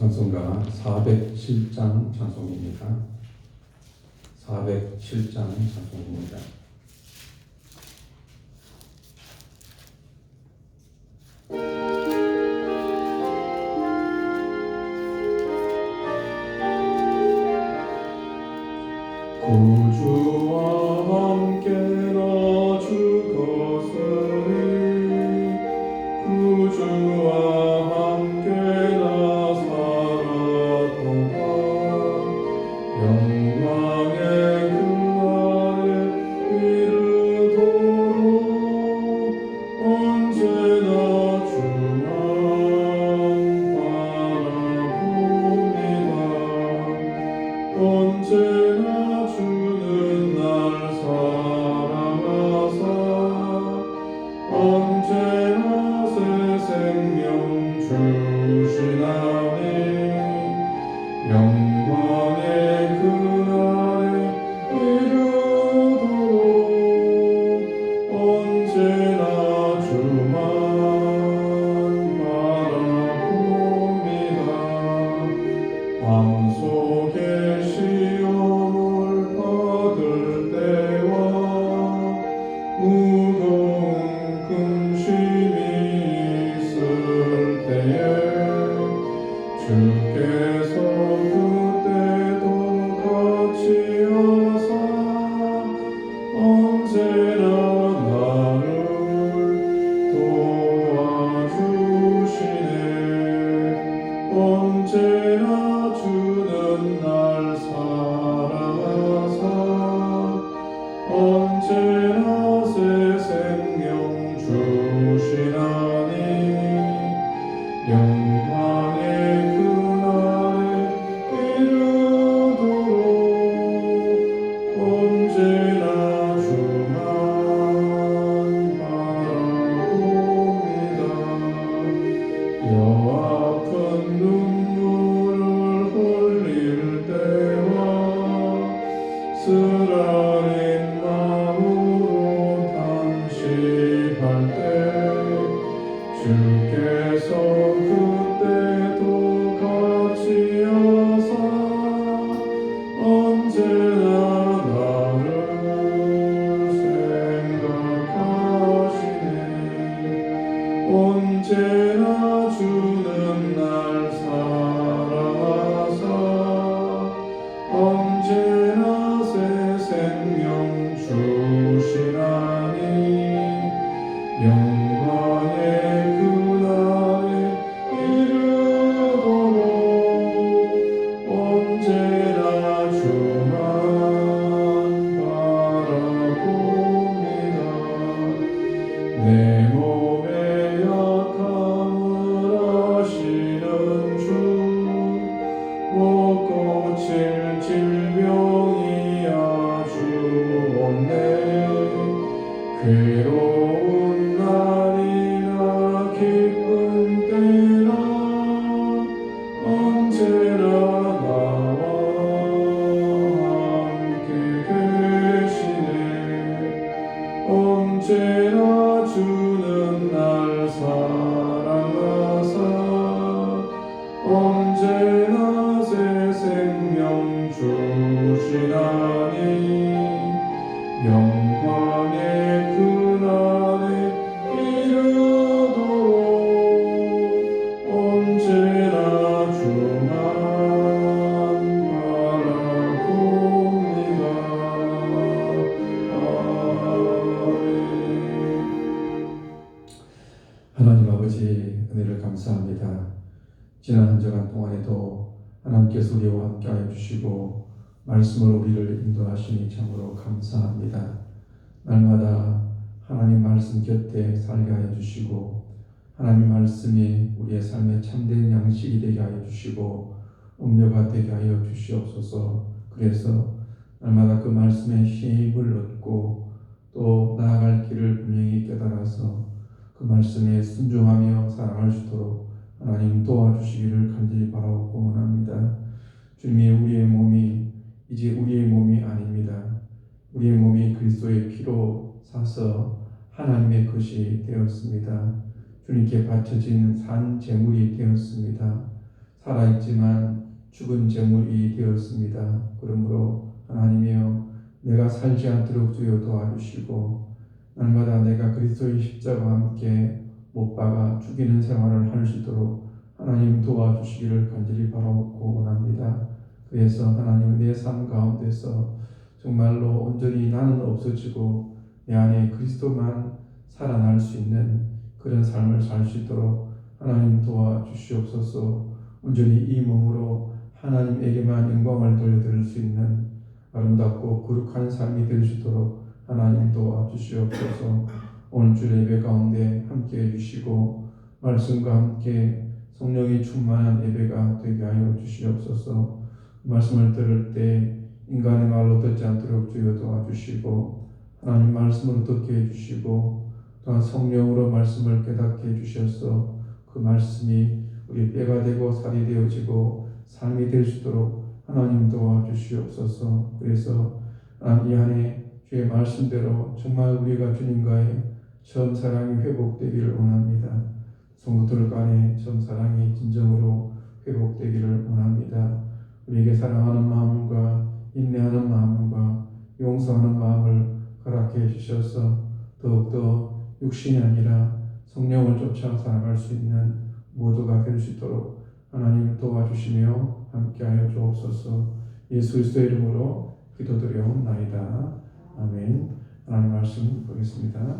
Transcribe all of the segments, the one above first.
찬송가 407장 찬송입니다. 407장 찬송입니다. 구주와 함께나 죽었으니 구주와 함께나 살았도다. 영광의 그날에 이르도록 언제나 주만 바라봅니다. 언제나 주는 날 사랑하사 언제나 새 생명 주시나니 영광의 그날에 이르도록 언제나 주만 바라봅니다. 마음속에 시험을 받을 때와 무거운 근심이 있을 때에 주께서 그때도 같이 하사 언제나 나를 도와주시네. 언제나 주는 날 사랑하사 언제나 새 생명 주시나니 영광의 그날에 이르도록 언제나 주만 바라봅니다. 여아픈 눈물을 흘릴 때와 쓰라린 마음으로 탄식할 때 주께서 그때도 같이 하사 언제나 나를 생각하시네. 언제나 주는 날 사랑하사 언제나 새 생명 주시나니 영광의 그날에 이르도록 언제나 주만 바라봅니다. 내 몸의 약함을 아시는 주 못 고칠 질병이 아주 없네. 괴로운 날이나 기쁜 때나 언제나 나와 함께 계시네. 언제나 주는 날 사랑하사 언제나 새 생명 주시나니 영광의 그날에 이르도록 언제나 주만 바라봅니다. 하나님 아버지 은혜를 감사합니다. 지난 한 주간 동안에도 하나님께서 우리와 함께하여 주시고 말씀으로 우리를 인도하시니 참으로 감사합니다. 날마다 하나님 말씀 곁에 살게 하여 주시고 하나님 말씀이 우리의 삶의 참된 양식이 되게 하여 주시고 음료가 되게 하여 주시옵소서. 그래서 날마다 그 말씀에 힘을 얻고 또 나아갈 길을 분명히 깨달아서 그 말씀에 순종하며 살아갈 수 있도록 하나님 도와주시기를 간절히 바라고 원합니다. 주님이 우리의 몸이 이제 우리의 몸이 아닙니다. 우리의 몸이 그리스도의 피로 사서 하나님의 것이 되었습니다. 주님께 바쳐진 산 제물이 되었습니다. 살아있지만 죽은 제물이 되었습니다. 그러므로 하나님이여 내가 살지 않도록 주여 도와주시고 날마다 내가 그리스도의 십자가와 함께 못 박아 죽이는 생활을 할 수 있도록 하나님 도와주시기를 간절히 바라고 원합니다. 그래서 하나님은 내 삶 가운데서 정말로 온전히 나는 없어지고 내 안에 그리스도만 살아날 수 있는 그런 삶을 살 수 있도록 하나님 도와주시옵소서. 온전히 이 몸으로 하나님에게만 영광을 돌려드릴 수 있는 아름답고 거룩한 삶이 될 수 있도록 하나님 도와주시옵소서. 오늘 주 예배 가운데 함께 해주시고 말씀과 함께 성령이 충만한 예배가 되게 하여 주시옵소서. 말씀을 들을 때 인간의 말로 듣지 않도록 주여 도와주시고 하나님 말씀으로 듣게 해주시고 또한 성령으로 말씀을 깨닫게 해주셔서 그 말씀이 우리 뼈가 되고 살이 되어지고 삶이 될 수 있도록 하나님 도와주시옵소서. 그래서 이 안에 주의 말씀대로 정말 우리가 주님과의 처음 사랑이 회복되기를 원합니다. 성도들 간의 처음 사랑이 진정으로 회복되기를 원합니다. 우리에게 사랑하는 마음과 인내하는 마음과 용서하는 마음을 허락해 주셔서 더욱더 육신이 아니라 성령을 쫓아 살아갈 수 있는 모두가 될 수 있도록 하나님 도와주시며 함께하여 주옵소서. 예수 그리스도의 이름으로 기도드려옵나이다. 아멘. 하나님 말씀 보겠습니다.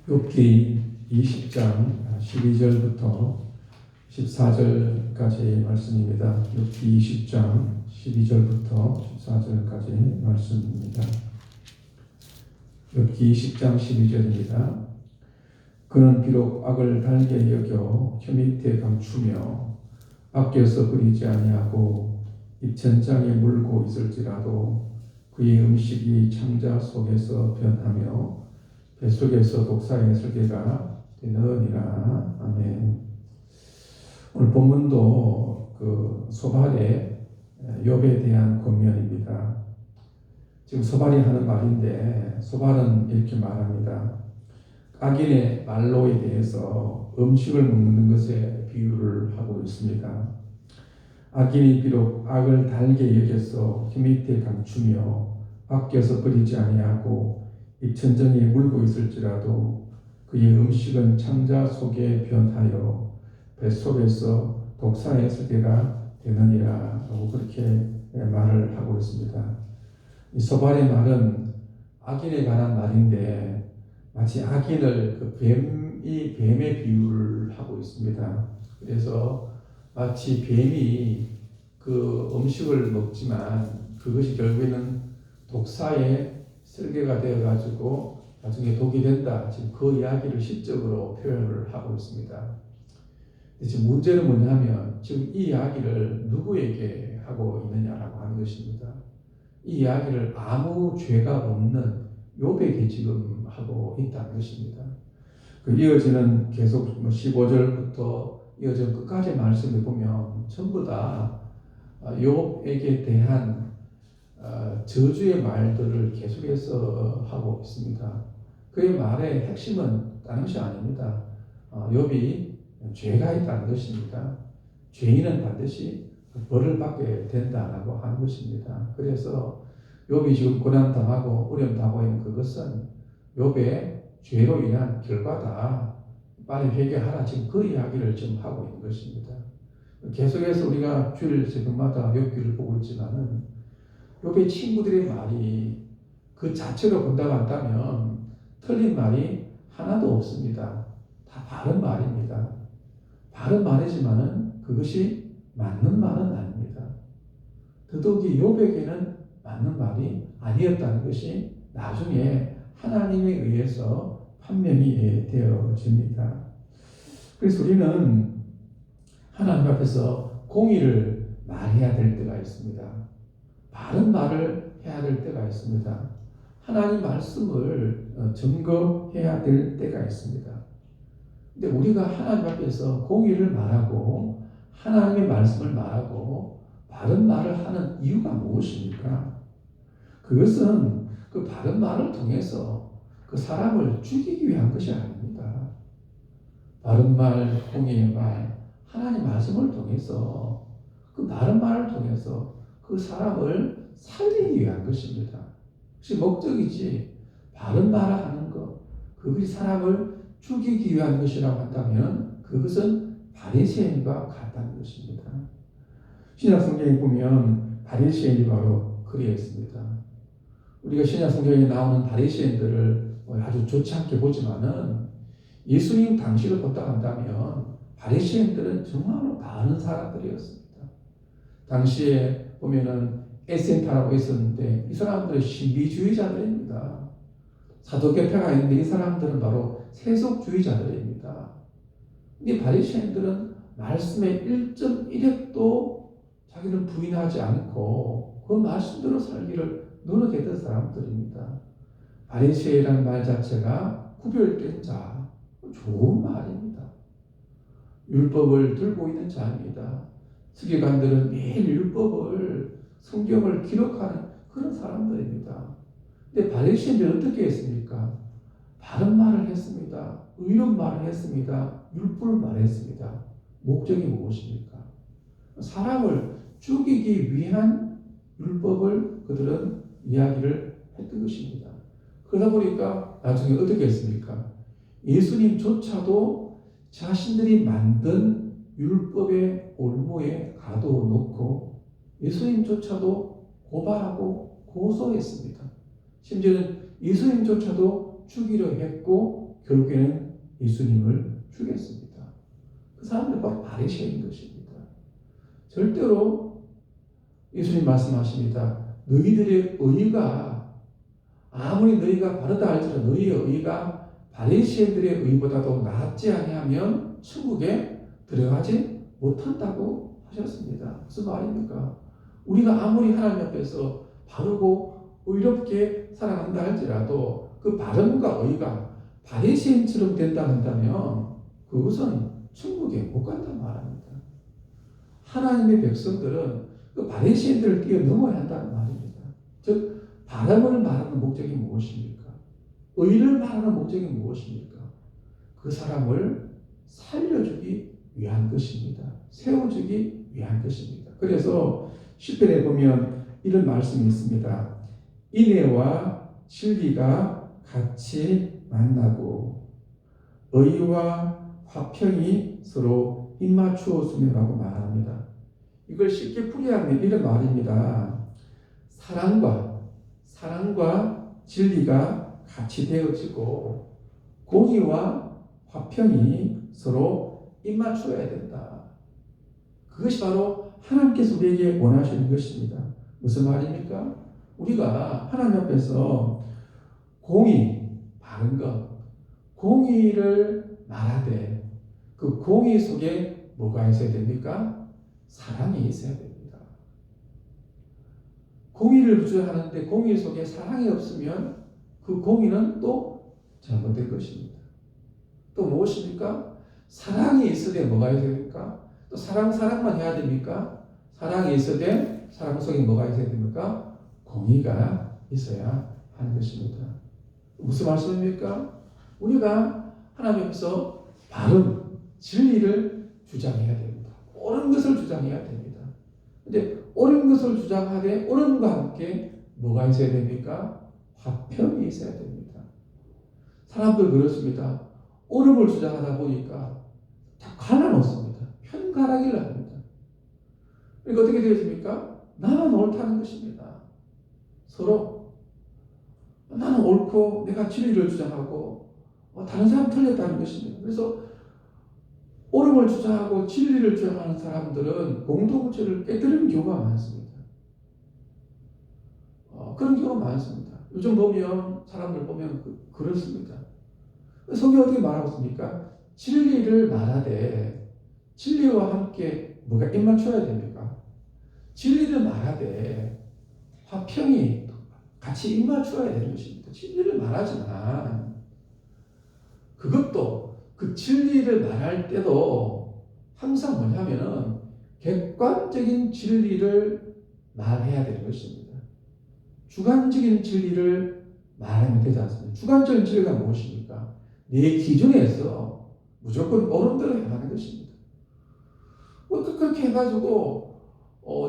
욥기 20장 12절부터 14절까지 말씀입니다. 욥기 20장 12절부터 14절까지 말씀입니다. 욥기 20장 12절입니다. 그는 비록 악을 달게 여겨 혀 밑에 감추며 밖에서 버리지 아니하고 입천장에 물고 있을지라도 그의 음식이 창자 속에서 변하며 뱃속에서 독사의 설계가 되느니라. 아멘. 오늘 본문도 그 소발의 욥에 대한 권면입니다. 지금 소발이 하는 말인데 소발은 이렇게 말합니다. 악인의 말로에 대해서 음식을 먹는 것에 비유를 하고 있습니다. 악인이 비록 악을 달게 여겨서 혀 밑에 감추며 밖에서 버리지 아니하고 입천정에 물고 있을지라도 그의 음식은 창자 속에 변하여 뱃속에서 독사의 설계가 되느니라 라고 그렇게 말을 하고 있습니다. 이 소발의 말은 악인에 관한 말인데 마치 악인을 그 뱀의 비유를 하고 있습니다. 그래서 마치 뱀이 그 음식을 먹지만 그것이 결국에는 독사의 설계가 되어가지고 나중에 독이 된다. 지금 그 이야기를 시적으로 표현을 하고 있습니다. 지금 문제는 뭐냐면 지금 이 이야기를 누구에게 하고 있느냐라고 하는 것입니다. 이 이야기를 아무 죄가 없는 욥에게 지금 하고 있다는 것입니다. 그 이어지는 계속 15절부터 이어지는 끝까지 말씀을 보면 전부 다 욥에게 대한 저주의 말들을 계속해서 하고 있습니다. 그의 말의 핵심은 다른 것이 아닙니다. 욥이 죄가 있다는 것입니다. 죄인은 반드시 벌을 받게 된다라고 하는 것입니다. 그래서 욥이 지금 고난당하고 어려움당하고 있는 그것은 욥의 죄로 인한 결과다. 빨리 회개하라. 지금 그 이야기를 지금 하고 있는 것입니다. 계속해서 우리가 주일 새벽마다 욥기를 보고 있지만은 욥의 친구들의 말이 그 자체로 본다고 한다면 틀린 말이 하나도 없습니다. 다 바른 말입니다. 바른 말이지만은 그것이 맞는 말은 아닙니다. 더더욱이 욥에게는 맞는 말이 아니었다는 것이 나중에 하나님에 의해서 판명이 되어집니다. 그래서 우리는 하나님 앞에서 공의를 말해야 될 때가 있습니다. 바른 말을 해야 될 때가 있습니다. 하나님 말씀을 증거해야 될 때가 있습니다. 근데 우리가 하나님 앞에서 공의를 말하고 하나님의 말씀을 말하고 바른 말을 하는 이유가 무엇입니까? 그것은 그 바른 말을 통해서 그 사람을 죽이기 위한 것이 아닙니다. 바른 말, 공의의 말, 하나님 말씀을 통해서 그 바른 말을 통해서 그 사람을 살리기 위한 것입니다. 그것이 목적이지 바른 말을 하는 것, 그것이 사람을 죽이기 위한 것이라고 한다면 그것은 바리새인과 같다는 것입니다. 신약 성경에 보면 바리새인이 바로 그리했습니다. 우리가 신약 성경에 나오는 바리새인들을 아주 좋지 않게 보지만은 예수님 당시를 보다 한다면 바리새인들은 정말로 바른 사람들이었습니다. 당시에 보면은 에센타라고 있었는데 이 사람들은 신비주의자들입니다. 사도계파가 있는데 이 사람들은 바로 세속주의자들입니다. 이 바리새인들은 말씀의 1.1획도 자기는 부인하지 않고 그 말씀대로 살기를 노력했던 사람들입니다. 바리새인이라는 말 자체가 구별된 자, 좋은 말입니다. 율법을 들고 있는 자입니다. 서기관들은 매일 율법을 성경을 기록하는 그런 사람들입니다. 근데 바리새인들은 어떻게 했습니까? 바른 말을 했습니다. 의로운 말을 했습니다. 율법을 말했습니다. 목적이 무엇입니까? 사람을 죽이기 위한 율법을 그들은 이야기를 했던 것입니다. 그러다 보니까 나중에 어떻게 했습니까? 예수님조차도 자신들이 만든 율법의 올무에 가둬놓고 예수님조차도 고발하고 고소했습니다. 심지어는 예수님조차도 죽이려 했고 결국에는 예수님을 죽였습니다. 그 사람들 바로 바리새인 것입니다. 절대로 예수님 말씀하십니다. 너희들의 의가 아무리 너희가 바르다 할지라도 너희의 의가 바리새인들의 의보다도 낫지 아니하면 천국에 들어가지 못한다고 하셨습니다. 무슨 말입니까? 우리가 아무리 하나님 앞에서 바르고 의롭게 살아간다 할지라도 그 바른과 의가 바리새인처럼 된다 한다면 그것은 천국에 못 간단 말입니다. 하나님의 백성들은 그 바리새인들을 뛰어넘어야 한다는 말입니다. 즉 바람을 말하는 목적이 무엇입니까? 의를 말하는 목적이 무엇입니까? 그 사람을 살려주기 위한 것입니다. 세워주기 위한 것입니다. 그래서 시편에 보면 이런 말씀이 있습니다. 인애와 진리가 같이 만나고 의와 화평이 서로 입맞추었으며라고 말합니다. 이걸 쉽게 풀이하면 이런 말입니다. 사랑과 진리가 같이 되어지고 공의와 화평이 서로 입맞추어야 된다. 그것이 바로 하나님께서 우리에게 원하시는 것입니다. 무슨 말입니까? 우리가 하나님 앞에서 공의, 바른 것, 공의를 말하되 그 공의 속에 뭐가 있어야 됩니까? 사랑이 있어야 됩니다. 공의를 주장하는데 공의 속에 사랑이 없으면 그 공의는 또 잘못된 것입니다. 또 무엇입니까? 사랑이 있어야 뭐가 있어야 됩니까? 또 사랑만 해야 됩니까? 사랑이 있어야 사랑 속에 뭐가 있어야 됩니까? 공의가 있어야 하는 것입니다. 무슨 말씀입니까? 우리가 하나님 앞에서 바른 진리를 주장해야 됩니다. 옳은 것을 주장해야 됩니다. 근데 옳은 것을 주장하되 옳음과 함께 뭐가 있어야 됩니까? 화평이 있어야 됩니다. 사람들 그렇습니다. 옳음을 주장하다 보니까 다 갈라놓습니다. 편가르기를 합니다. 그러니까 어떻게 되어집니까? 나만 옳다는 것입니다. 서로 나는 옳고 내가 진리를 주장하고 다른 사람 틀렸다는 것입니다. 그래서 옳음을 주장하고 진리를 주장하는 사람들은 공동체를 깨뜨리는 경우가 많습니다. 그런 경우가 많습니다. 요즘 보면 사람들 보면 그렇습니다. 성경 어떻게 말하고 있습니까? 진리를 말하되 진리와 함께 뭐가 입맞춰야 됩니까? 진리를 말하되 화평이 같이 입맞춰야 되는 것입니다. 진리를 말하지만 그것도 그 진리를 말할 때도 항상 뭐냐면은 객관적인 진리를 말해야 되는 것입니다. 주관적인 진리를 말하면 되지 않습니다. 주관적인 진리가 무엇입니까? 내 기준에서 무조건 옳은 대로 행하는 것입니다. 그렇게 해가지고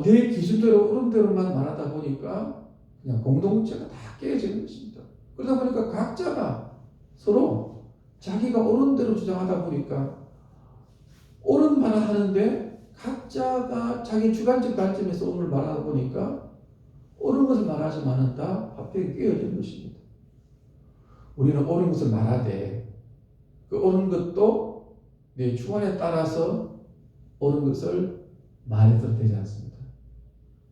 내 기준대로 어른대로만 말하다 보니까 그냥 공동체가 다 깨지는 것입니다. 그러다 보니까 각자가 서로 자기가 옳은 대로 주장하다 보니까 옳은 말을 하는데 각자가 자기 주관적 관점에서 옳은 말하다 보니까 옳은 것을 말하지만은 다 화평이 깨어지는 것입니다. 우리는 옳은 것을 말하되 그 옳은 것도 내 주관에 따라서 옳은 것을 말해도 되지 않습니다.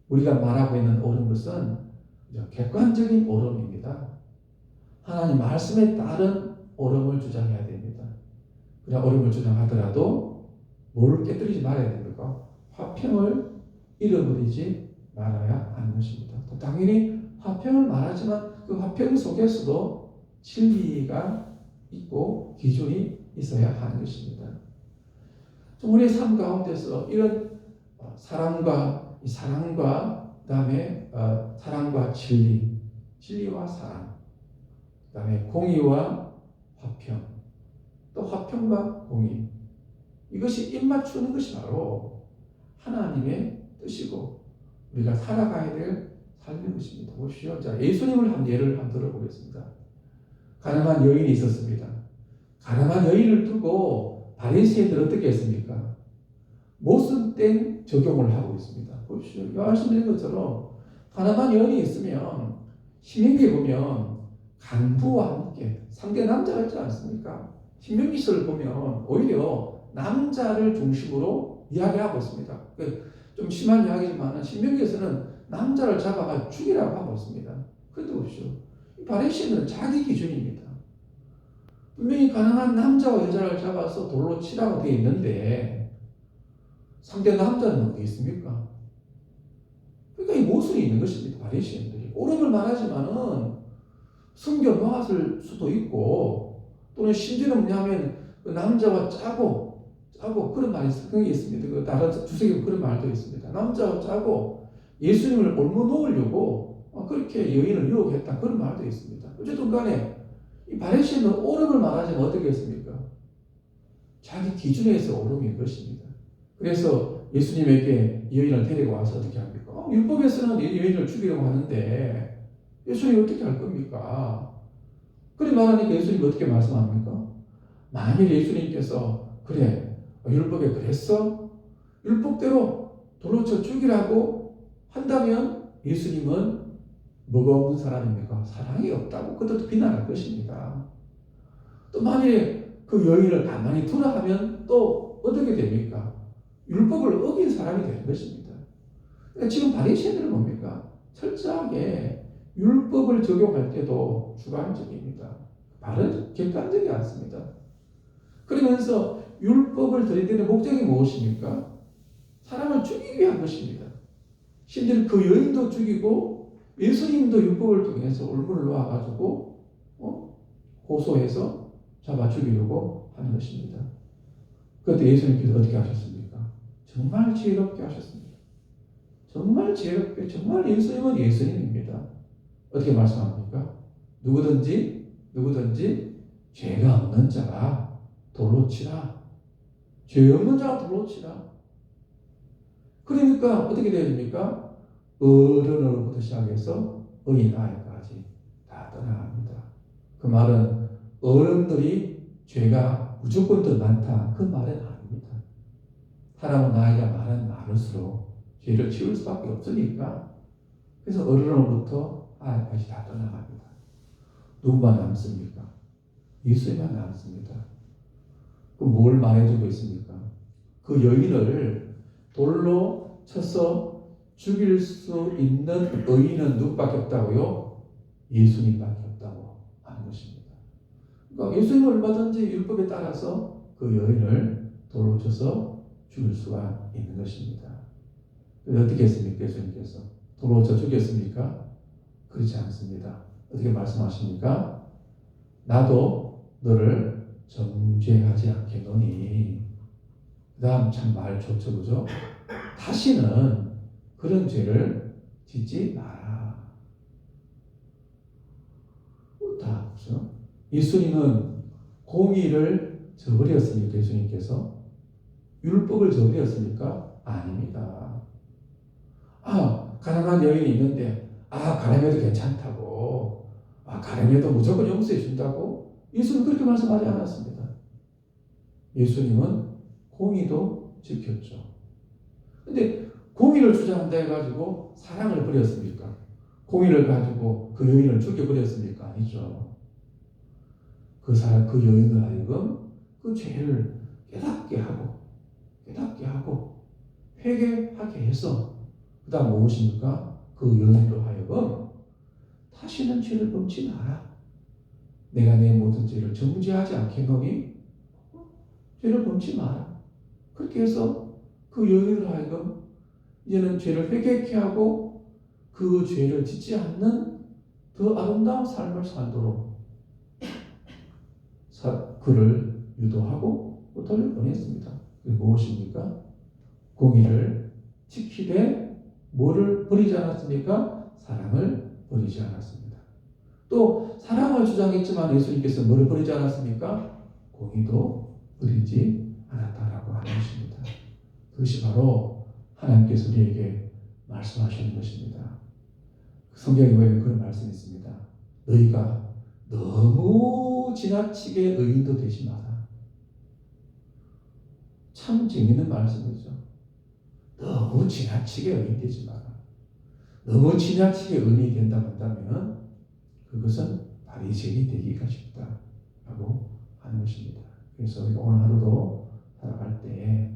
우리가 말하고 있는 옳은 것은 객관적인 옳음입니다. 하나님 말씀에 따른 옳음을 주장해야 됩니다. 그냥 옳음을 주장하더라도 뭘 깨뜨리지 말아야 됩니까? 화평을 잃어버리지 말아야 하는 것입니다. 당연히 화평을 말하지만 그 화평 속에서도 진리가 있고 기준이 있어야 하는 것입니다. 우리의 삶 가운데서 이런 사랑과 그다음에 사랑과 진리와 사랑, 그다음에 공의와 화평, 또 화평과 공의, 이것이 입맞추는 것이 바로 하나님의 뜻이고 우리가 살아가야 될 삶인 것입니다. 보십시오. 자, 예수님을 한 예를 한번 들어보겠습니다. 가늠한 여인이 있었습니다. 가늠한 여인을 두고 바리새인들은 어떻게 했습니까? 못쓴 적용을 하고 있습니다. 보십시오. 말씀드린 것처럼 가늠한 여인이 있으면 신명기에 보면 간부와 함께 상대 남자가 있지 않습니까? 신명기서를 보면 오히려 남자를 중심으로 이야기하고 있습니다. 좀 심한 이야기지만 신명기에서는 남자를 잡아가 죽이라고 하고 있습니다. 그런데 보십시오. 바리새인은 자기 기준입니다. 분명히 가능한 남자와 여자를 잡아서 돌로 치라고 되어 있는데 상대 남자는 어디 있습니까? 그러니까 이 모순이 있는 것입니다. 바리새인들이 옳음을 말하지만은 숨겨 놓았을 수도 있고 또는 심지어는 뭐냐면 그 남자와 짜고 그런 말이 성경에 있습니다. 그 다른 주석에 그런 말도 있습니다. 남자와 짜고 예수님을 옮겨 놓으려고 그렇게 여인을 유혹했다 그런 말도 있습니다. 어쨌든 간에 이 바리새인은 옳음을 말하자면 어떻게 했습니까? 자기 기준에서 옳음인 것입니다. 그래서 예수님에게 여인을 데리고 와서 어떻게 합니까? 율법에서는 여인을 죽이려고 하는데 예수님이 어떻게 할 겁니까? 그리 말하니까 예수님이 어떻게 말씀합니까? 만일 예수님께서 그래 율법에 그랬어? 율법대로 돌로 쳐 죽이라고 한다면 예수님은 뭐가 없는 사람입니까? 사랑이 없다고 그것도 비난할 것입니다. 또 만일에 그 여인을 가만히 두라 하면 또 어떻게 됩니까? 율법을 어긴 사람이 되는 것입니다. 그러니까 지금 바리새인들은 뭡니까? 철저하게 율법을 적용할 때도 주관적입니다. 바로 객관적이 않습니다. 그러면서 율법을 들이대는 목적이 무엇입니까? 사람을 죽이기 위한 것입니다. 심지어 그 여인도 죽이고 예수님도 율법을 통해서 얼굴을 놓아가지고 고소해서 잡아 죽이려고 하는 것입니다. 그때 예수님께서 어떻게 하셨습니까? 정말 지혜롭게 하셨습니다. 정말 지혜롭게, 정말 예수님은 예수님입니다. 어떻게 말씀합니까? 누구든지 죄가 없는 자가 돌로 치라. 죄 없는 자가 돌로 치라. 그러니까 어떻게 되야 됩니까? 어른으로부터 시작해서 어린 아이까지 다 떠나갑니다. 그 말은 어른들이 죄가 무조건 더 많다 그 말은 아닙니다. 사람은 나이가 많을수록 죄를 치울 수밖에 없으니까 그래서 어른으로부터 아이까지 다 떠나갑니다. 누구만 남습니까? 예수님만 남습니다. 그럼 뭘 말해주고 있습니까? 그 여인을 돌로 쳐서 죽일 수 있는 의인은 누구밖에 없다고요? 예수님밖에 없다고 하는 것입니다. 그러니까 예수님은 얼마든지 율법에 따라서 그 여인을 돌로 쳐서 죽일 수가 있는 것입니다. 어떻게 했습니까? 예수님께서 돌로 쳐 죽였습니까? 그렇지 않습니다. 어떻게 말씀하십니까? 나도 너를 정죄하지 않겠노니. 그 다음 참 말 좋죠, 그죠? 다시는 그런 죄를 짓지 마라. 다, 그죠? 예수님은 공의를 저버렸으니까, 예수님께서 율법을 저버렸으니까 아닙니다. 가난한 여인이 있는데 가늠해도 괜찮다고, 가늠해도 무조건 용서해 준다고 예수는 그렇게 말씀하지 않았습니다. 예수님은 공의도 지켰죠. 근데 공의를 주장한다 해가지고 사랑을 버렸습니까? 공의를 가지고 그 여인을 죽여버렸습니까? 아니죠. 그 여인을 하여금 그 죄를 깨닫게 하고 회개하게 해서 그 다음 무엇입니까? 그 여인으로 하여금 다시는 죄를 범치 마라. 내가 내 모든 죄를 정죄하지 않겠노니 죄를 범치 마라. 그렇게 해서 그 여인으로 하여금 이제는 죄를 회개케 하고 그 죄를 짓지 않는 더 아름다운 삶을 살도록 그를 유도하고 돌려보냈습니다. 그게 무엇입니까? 공의를 지키되 뭐를 버리지 않았습니까? 사랑을 버리지 않았습니다. 또 사랑을 주장했지만 예수님께서 뭐를 버리지 않았습니까? 공의도 버리지 않았다라고 하는 것입니다. 그것이 바로 하나님께서 우리에게 말씀하시는 것입니다. 성경에 보면 그런 말씀이 있습니다. 너희가 너무 지나치게 의인도 되지 마라. 참 재미있는 말씀이죠. 너무 지나치게 의인 되지 마라. 너무 지나치게 의인이 된다고 한다면 그것은 바리새인이 되기가 쉽다라고 하는 것입니다. 그래서 우리가 오늘 하루도 살아갈 때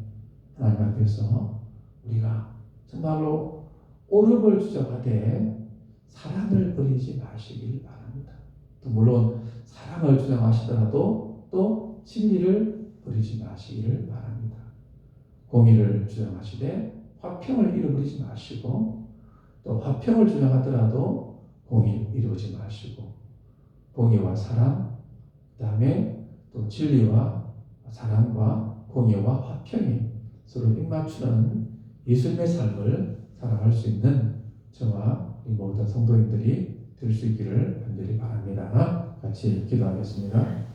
하나님 앞에서 우리가 정말로 옳음을 주장하되 사랑을 버리지 마시길 바랍니다. 또 물론 사랑을 주장하시더라도 또 진리를 버리지 마시기를 바랍니다. 공의를 주장하시되 화평을 잃어버리지 마시고, 또 화평을 주장하더라도 공의를 이루지 마시고, 공의와 사랑, 그 다음에 또 진리와 사랑과 공의와 화평이 서로 입맞추는 예수님의 삶을 살아갈 수 있는 저와 이 모든 성도님들이 될 수 있기를 간절히 바랍니다. 같이 기도하겠습니다.